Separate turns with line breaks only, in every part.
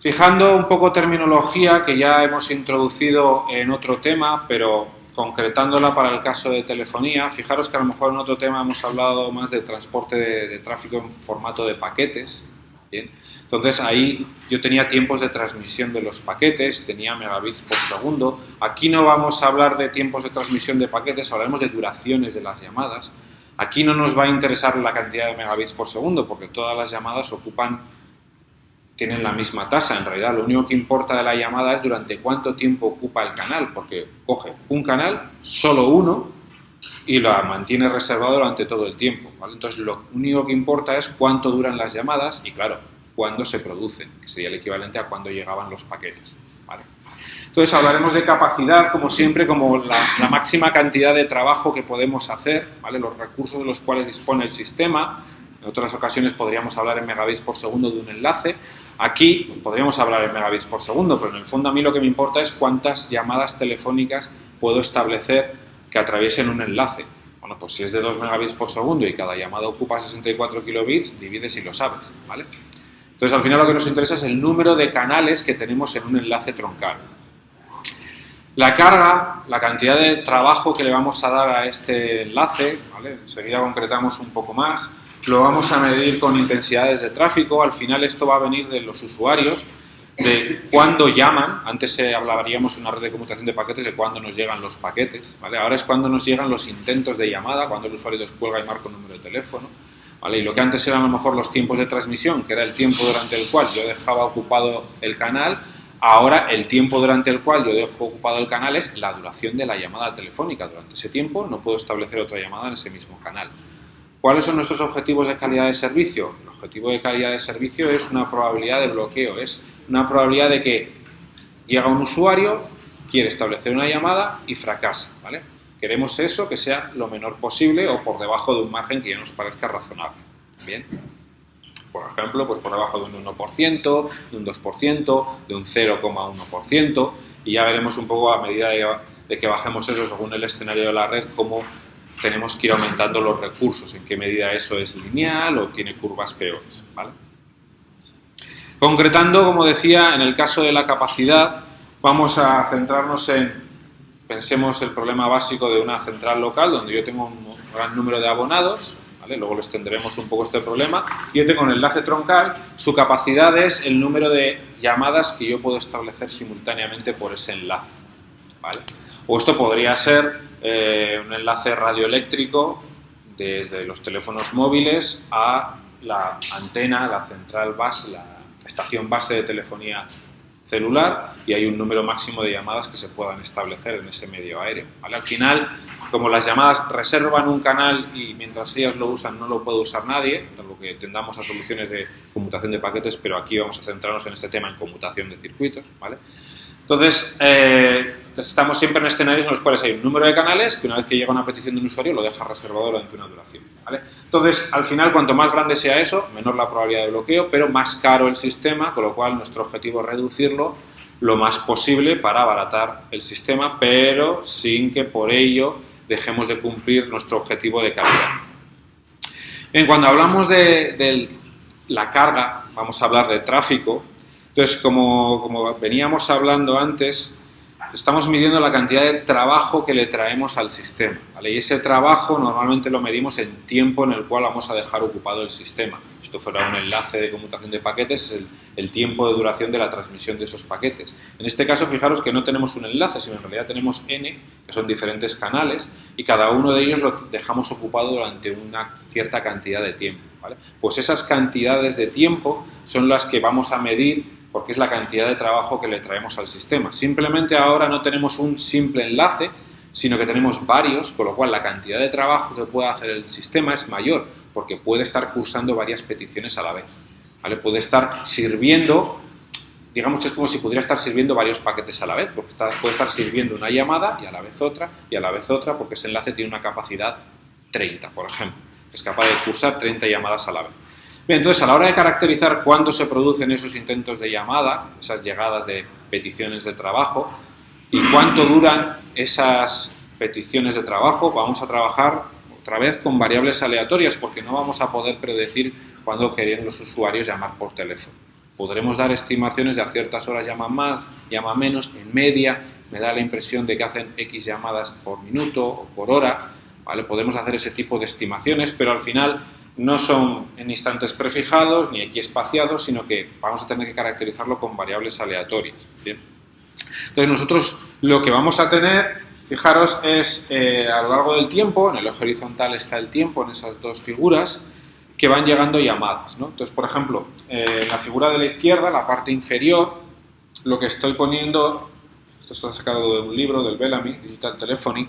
Fijando un poco terminología que ya hemos introducido en otro tema, pero concretándola para el caso de telefonía, fijaros que a lo mejor en otro tema hemos hablado más de transporte de tráfico en formato de paquetes. Bien. Entonces ahí yo tenía tiempos de transmisión de los paquetes, tenía megabits por segundo. Aquí no vamos a hablar de tiempos de transmisión de paquetes, hablaremos de duraciones de las llamadas. Aquí no nos va a interesar la cantidad de megabits por segundo porque todas las llamadas tienen la misma tasa. En realidad lo único que importa de la llamada es durante cuánto tiempo ocupa el canal, porque coge un canal, solo uno, y lo mantiene reservado durante todo el tiempo, ¿vale? Entonces lo único que importa es cuánto duran las llamadas y, claro, cuándo se producen, que sería el equivalente a cuándo llegaban los paquetes, ¿vale? Entonces hablaremos de capacidad, como siempre, como la máxima cantidad de trabajo que podemos hacer, ¿vale? Los recursos de los cuales dispone el sistema. En otras ocasiones podríamos hablar en megabits por segundo de un enlace. Aquí pues, podríamos hablar en megabits por segundo, pero en el fondo a mí lo que me importa es cuántas llamadas telefónicas puedo establecer que atraviesen un enlace. Bueno, pues si es de 2 megabits por segundo y cada llamada ocupa 64 kilobits, divides y lo sabes, ¿vale? Entonces, al final lo que nos interesa es el número de canales que tenemos en un enlace troncal. La carga, la cantidad de trabajo que le vamos a dar a este enlace, ¿vale? Enseguida concretamos un poco más. Lo vamos a medir con intensidades de tráfico. Al final esto va a venir de los usuarios, de cuándo llaman. Antes hablaríamos en una red de conmutación de paquetes de cuándo nos llegan los paquetes, ¿vale? Ahora es cuándo nos llegan los intentos de llamada, cuando el usuario descuelga y marca un número de teléfono, ¿vale? Y lo que antes eran a lo mejor los tiempos de transmisión, que era el tiempo durante el cual yo dejaba ocupado el canal, ahora el tiempo durante el cual yo dejo ocupado el canal es la duración de la llamada telefónica. Durante ese tiempo no puedo establecer otra llamada en ese mismo canal. ¿Cuáles son nuestros objetivos de calidad de servicio? El objetivo de calidad de servicio es una probabilidad de bloqueo, es una probabilidad de que llega un usuario, quiere establecer una llamada y fracasa, ¿vale? Queremos eso, que sea lo menor posible o por debajo de un margen que ya nos parezca razonable. Bien. Por ejemplo, pues por debajo de un 1%, de un 2%, de un 0,1%, y ya veremos un poco a medida de que bajemos eso según el escenario de la red, cómo tenemos que ir aumentando los recursos, en qué medida eso es lineal o tiene curvas peores, ¿vale? Concretando, como decía, en el caso de la capacidad, vamos a centrarnos pensemos el problema básico de una central local, donde yo tengo un gran número de abonados, ¿vale? Luego les tendremos un poco este problema. Yo tengo un enlace troncal, su capacidad es el número de llamadas que yo puedo establecer simultáneamente por ese enlace, ¿vale? O esto podría ser un enlace radioeléctrico desde los teléfonos móviles a la antena, la central base, la estación base de telefonía celular, y hay un número máximo de llamadas que se puedan establecer en ese medio aéreo, ¿vale? Al final, como las llamadas reservan un canal y mientras ellas lo usan no lo puede usar nadie, salvo que tendamos a soluciones de conmutación de paquetes, pero aquí vamos a centrarnos en este tema en conmutación de circuitos, ¿vale? Entonces, estamos siempre en escenarios en los cuales hay un número de canales que una vez que llega una petición de un usuario lo deja reservado durante una duración, ¿vale? Entonces, al final, cuanto más grande sea eso, menor la probabilidad de bloqueo, pero más caro el sistema, con lo cual nuestro objetivo es reducirlo lo más posible para abaratar el sistema, pero sin que por ello dejemos de cumplir nuestro objetivo de calidad. Bien, cuando hablamos de la carga, vamos a hablar de tráfico. Entonces, como veníamos hablando antes, estamos midiendo la cantidad de trabajo que le traemos al sistema, ¿vale? Y ese trabajo normalmente lo medimos en tiempo en el cual vamos a dejar ocupado el sistema. Si esto fuera un enlace de conmutación de paquetes, es el tiempo de duración de la transmisión de esos paquetes. En este caso, fijaros que no tenemos un enlace, sino en realidad tenemos N, que son diferentes canales, y cada uno de ellos lo dejamos ocupado durante una cierta cantidad de tiempo, ¿vale? Pues esas cantidades de tiempo son las que vamos a medir, porque es la cantidad de trabajo que le traemos al sistema. Simplemente ahora no tenemos un simple enlace, sino que tenemos varios, con lo cual la cantidad de trabajo que puede hacer el sistema es mayor, porque puede estar cursando varias peticiones a la vez, ¿vale? Puede estar sirviendo, digamos que es como si pudiera estar sirviendo varios paquetes a la vez, porque puede estar sirviendo una llamada y a la vez otra, y a la vez otra, porque ese enlace tiene una capacidad 30, por ejemplo. Es capaz de cursar 30 llamadas a la vez. Bien, entonces, a la hora de caracterizar cuándo se producen esos intentos de llamada, esas llegadas de peticiones de trabajo, y cuánto duran esas peticiones de trabajo, vamos a trabajar otra vez con variables aleatorias, porque no vamos a poder predecir cuándo querían los usuarios llamar por teléfono. podremos dar estimaciones de a ciertas horas llaman más, llaman menos, en media me da la impresión de que hacen X llamadas por minuto o por hora, ¿vale? Podemos hacer ese tipo de estimaciones, pero al final no son en instantes prefijados ni equiespaciados, sino que vamos a tener que caracterizarlo con variables aleatorias, ¿bien? Entonces nosotros lo que vamos a tener, fijaros, es a lo largo del tiempo, en el eje horizontal está el tiempo en esas dos figuras, que van llegando llamadas, ¿no? Entonces, por ejemplo, en la figura de la izquierda, la parte inferior, lo que estoy poniendo, esto está sacado de un libro del Bellamy, Digital Telephony,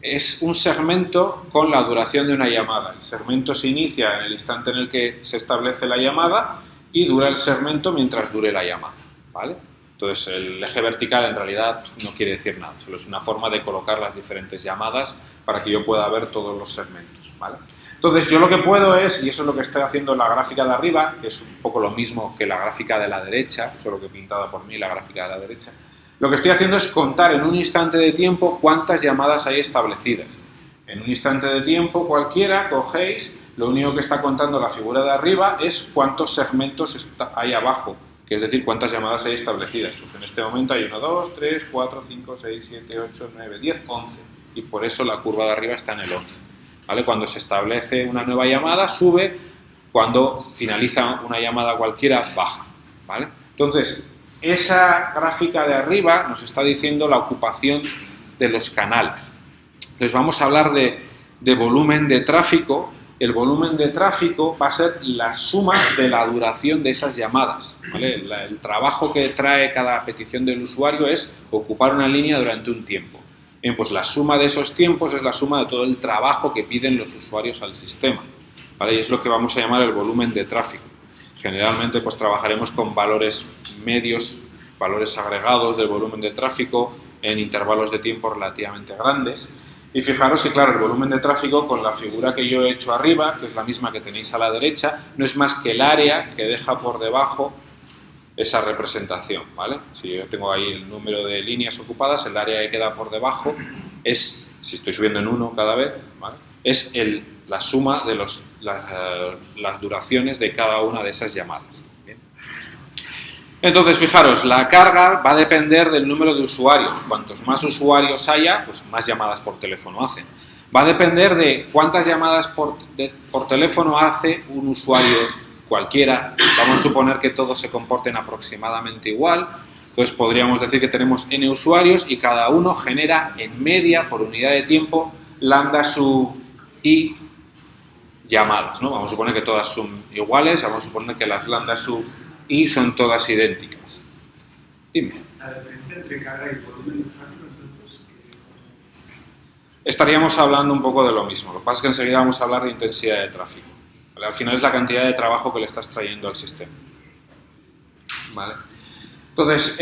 es un segmento con la duración de una llamada. El segmento se inicia en el instante en el que se establece la llamada y dura el segmento mientras dure la llamada, ¿vale? Entonces, el eje vertical en realidad no quiere decir nada, solo es una forma de colocar las diferentes llamadas para que yo pueda ver todos los segmentos, ¿vale? Entonces, yo lo que puedo es, y eso es lo que estoy haciendo en la gráfica de arriba, que es un poco lo mismo que la gráfica de la derecha, solo que pintada por mí la gráfica de la derecha, lo que estoy haciendo es contar en un instante de tiempo cuántas llamadas hay establecidas. En un instante de tiempo cualquiera, cogéis, lo único que está contando la figura de arriba es cuántos segmentos hay abajo, que es decir, cuántas llamadas hay establecidas. Pues en este momento hay 1, 2, 3, 4, 5, 6, 7, 8, 9, 10, 11, y por eso la curva de arriba está en el 11. ¿Vale? Cuando se establece una nueva llamada, sube, cuando finaliza una llamada cualquiera, baja, ¿vale? Entonces, esa gráfica de arriba nos está diciendo la ocupación de los canales. Entonces, vamos a hablar de volumen de tráfico. El volumen de tráfico va a ser la suma de la duración de esas llamadas, ¿vale? El trabajo que trae cada petición del usuario es ocupar una línea durante un tiempo. Bien, pues la suma de esos tiempos es la suma de todo el trabajo que piden los usuarios al sistema, ¿vale? Y es lo que vamos a llamar el volumen de tráfico. Generalmente pues trabajaremos con valores medios, valores agregados del volumen de tráfico en intervalos de tiempo relativamente grandes. Y fijaros que, claro, el volumen de tráfico con la figura que yo he hecho arriba, que es la misma que tenéis a la derecha, no es más que el área que deja por debajo esa representación, ¿vale? Si yo tengo ahí el número de líneas ocupadas, el área que queda por debajo es, si estoy subiendo en 1 cada vez, ¿vale? Es la suma de las duraciones de cada una de esas llamadas. ¿Bien? Entonces, fijaros, la carga va a depender del número de usuarios. Cuantos más usuarios haya, pues más llamadas por teléfono hacen. Va a depender de cuántas llamadas por teléfono hace un usuario cualquiera. Vamos a suponer que todos se comporten aproximadamente igual. Pues podríamos decir que tenemos n usuarios y cada uno genera en media, por unidad de tiempo, lambda sub i llamadas, ¿no? Vamos a suponer que todas son iguales, vamos a suponer que las lambda sub i son todas idénticas. Dime.
La diferencia entre carga y volumen de tráfico, entonces,
estaríamos hablando un poco de lo mismo. Lo que pasa es que enseguida vamos a hablar de intensidad de tráfico. ¿Vale? Al final es la cantidad de trabajo que le estás trayendo al sistema. ¿Vale? Entonces,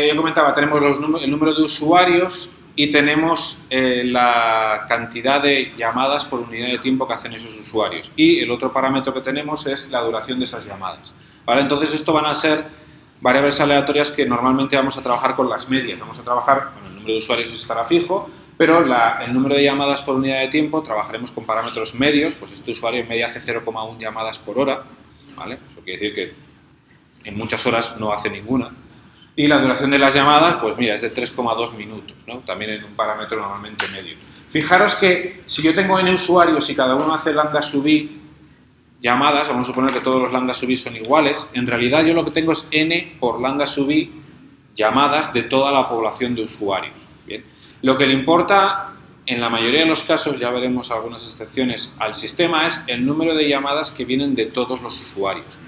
yo comentaba, tenemos el número de usuarios y tenemos la cantidad de llamadas por unidad de tiempo que hacen esos usuarios. Y el otro parámetro que tenemos es la duración de esas llamadas. ¿Vale? Entonces, esto van a ser variables aleatorias que normalmente vamos a trabajar con las medias. Vamos a trabajar con el número de usuarios estará fijo, pero el número de llamadas por unidad de tiempo trabajaremos con parámetros medios. Pues este usuario en media hace 0,1 llamadas por hora, ¿vale? Eso quiere decir que en muchas horas no hace ninguna. Y la duración de las llamadas, pues mira, es de 3,2 minutos, ¿no? También en un parámetro normalmente medio. Fijaros que si yo tengo n usuarios y cada uno hace lambda sub i llamadas, vamos a suponer que todos los lambda sub i son iguales, en realidad yo lo que tengo es n por lambda sub i llamadas de toda la población de usuarios. Bien. Lo que le importa, en la mayoría de los casos, ya veremos algunas excepciones, al sistema es el número de llamadas que vienen de todos los usuarios.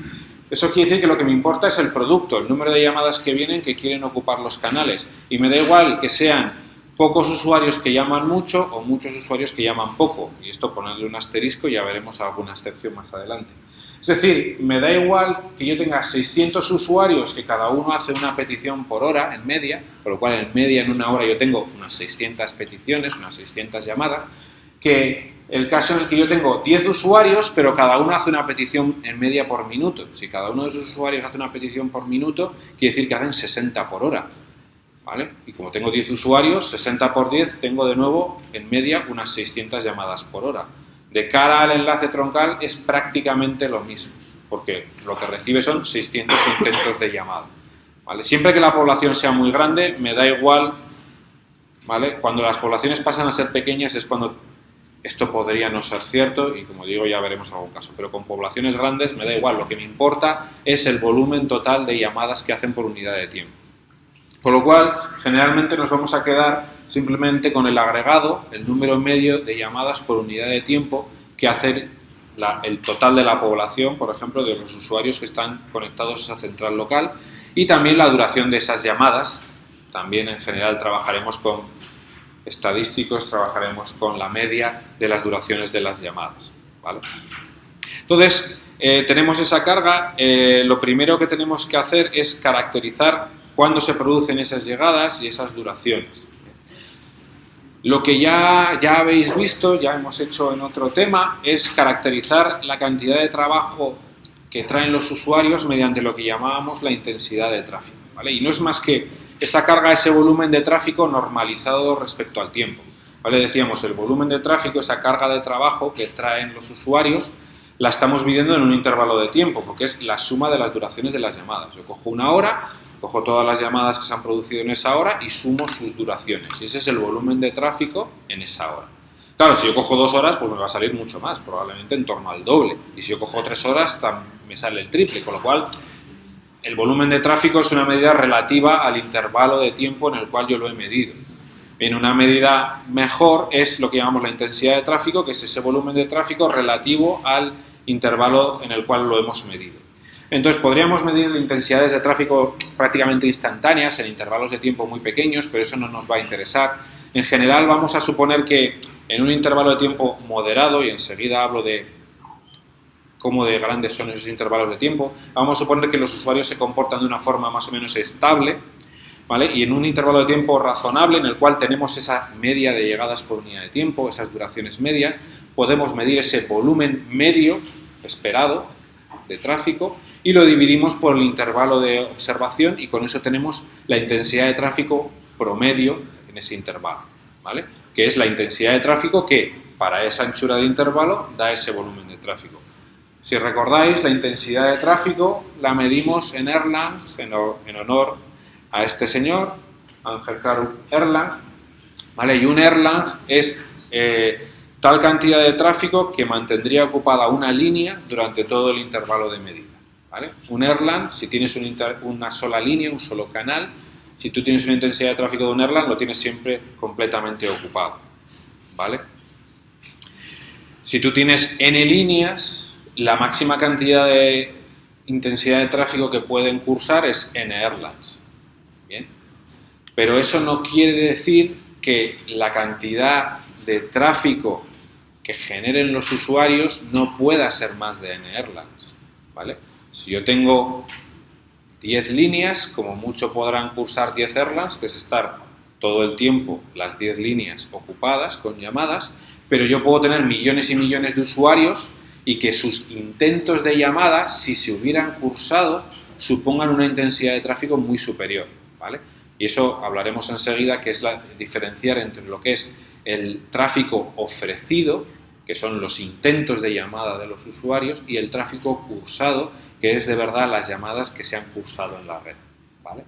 Eso quiere decir que lo que me importa es el producto, el número de llamadas que vienen que quieren ocupar los canales. Y me da igual que sean pocos usuarios que llaman mucho o muchos usuarios que llaman poco. Y esto ponerle un asterisco y ya veremos alguna excepción más adelante. Es decir, me da igual que yo tenga 600 usuarios que cada uno hace una petición por hora en media, por lo cual en media en una hora yo tengo unas 600 peticiones, unas 600 llamadas, que el caso en el que yo tengo 10 usuarios, pero cada uno hace una petición en media por minuto. Si cada uno de esos usuarios hace una petición por minuto, quiere decir que hacen 60 por hora, ¿vale? Y como tengo 10 usuarios, 60 por 10, tengo de nuevo en media unas 600 llamadas por hora. De cara al enlace troncal es prácticamente lo mismo, porque lo que recibe son 600 intentos de llamada. ¿Vale? Siempre que la población sea muy grande, me da igual, ¿vale? Cuando las poblaciones pasan a ser pequeñas es cuando esto podría no ser cierto y, como digo, ya veremos algún caso. Pero con poblaciones grandes me da igual, lo que me importa es el volumen total de llamadas que hacen por unidad de tiempo. Con lo cual, generalmente nos vamos a quedar simplemente con el agregado, el número medio de llamadas por unidad de tiempo que hace el total de la población, por ejemplo, de los usuarios que están conectados a esa central local, y también la duración de esas llamadas. También en general trabajaremos con estadísticos, trabajaremos con la media de las duraciones de las llamadas, ¿vale? Entonces, tenemos esa carga. Lo primero que tenemos que hacer es caracterizar cuándo se producen esas llegadas y esas duraciones. Lo que ya habéis visto, ya hemos hecho en otro tema, es caracterizar la cantidad de trabajo que traen los usuarios mediante lo que llamábamos la intensidad de tráfico, ¿vale? Y no es más que esa carga, ese volumen de tráfico normalizado respecto al tiempo, ¿vale? Decíamos, el volumen de tráfico, esa carga de trabajo que traen los usuarios, la estamos midiendo en un intervalo de tiempo, porque es la suma de las duraciones de las llamadas. Yo cojo una hora, cojo todas las llamadas que se han producido en esa hora y sumo sus duraciones. Y ese es el volumen de tráfico en esa hora. Claro, si yo cojo 2 horas, pues me va a salir mucho más, probablemente en torno al doble. Y si yo cojo 3 horas, me sale el triple, con lo cual el volumen de tráfico es una medida relativa al intervalo de tiempo en el cual yo lo he medido. Bien, una medida mejor es lo que llamamos la intensidad de tráfico, que es ese volumen de tráfico relativo al intervalo en el cual lo hemos medido. Entonces, podríamos medir intensidades de tráfico prácticamente instantáneas en intervalos de tiempo muy pequeños, pero eso no nos va a interesar. En general, vamos a suponer que en un intervalo de tiempo moderado, y enseguida hablo de cómo de grandes son esos intervalos de tiempo, vamos a suponer que los usuarios se comportan de una forma más o menos estable, ¿vale? Y en un intervalo de tiempo razonable, en el cual tenemos esa media de llegadas por unidad de tiempo, esas duraciones medias, podemos medir ese volumen medio esperado de tráfico y lo dividimos por el intervalo de observación y con eso tenemos la intensidad de tráfico promedio en ese intervalo, ¿vale? Que es la intensidad de tráfico que para esa anchura de intervalo da ese volumen de tráfico. Si recordáis, la intensidad de tráfico la medimos en Erlang, en honor a este señor, Ángel Karu Erlang, ¿vale? Y un Erlang es tal cantidad de tráfico que mantendría ocupada una línea durante todo el intervalo de medida, ¿vale? Un Erlang, si tienes una sola línea, un solo canal, si tú tienes una intensidad de tráfico de un Erlang, lo tienes siempre completamente ocupado, ¿vale? Si tú tienes n líneas, la máxima cantidad de intensidad de tráfico que pueden cursar es n Erlangs, ¿bien? Pero eso no quiere decir que la cantidad de tráfico que generen los usuarios no pueda ser más de n Erlangs, ¿vale? Si yo tengo 10 líneas, como mucho podrán cursar 10 Erlangs, que es estar todo el tiempo las 10 líneas ocupadas con llamadas, pero yo puedo tener millones y millones de usuarios y que sus intentos de llamada, si se hubieran cursado, supongan una intensidad de tráfico muy superior, ¿vale? Y eso hablaremos enseguida, que es diferenciar entre lo que es el tráfico ofrecido, que son los intentos de llamada de los usuarios, y el tráfico cursado, que es de verdad las llamadas que se han cursado en la red, ¿vale?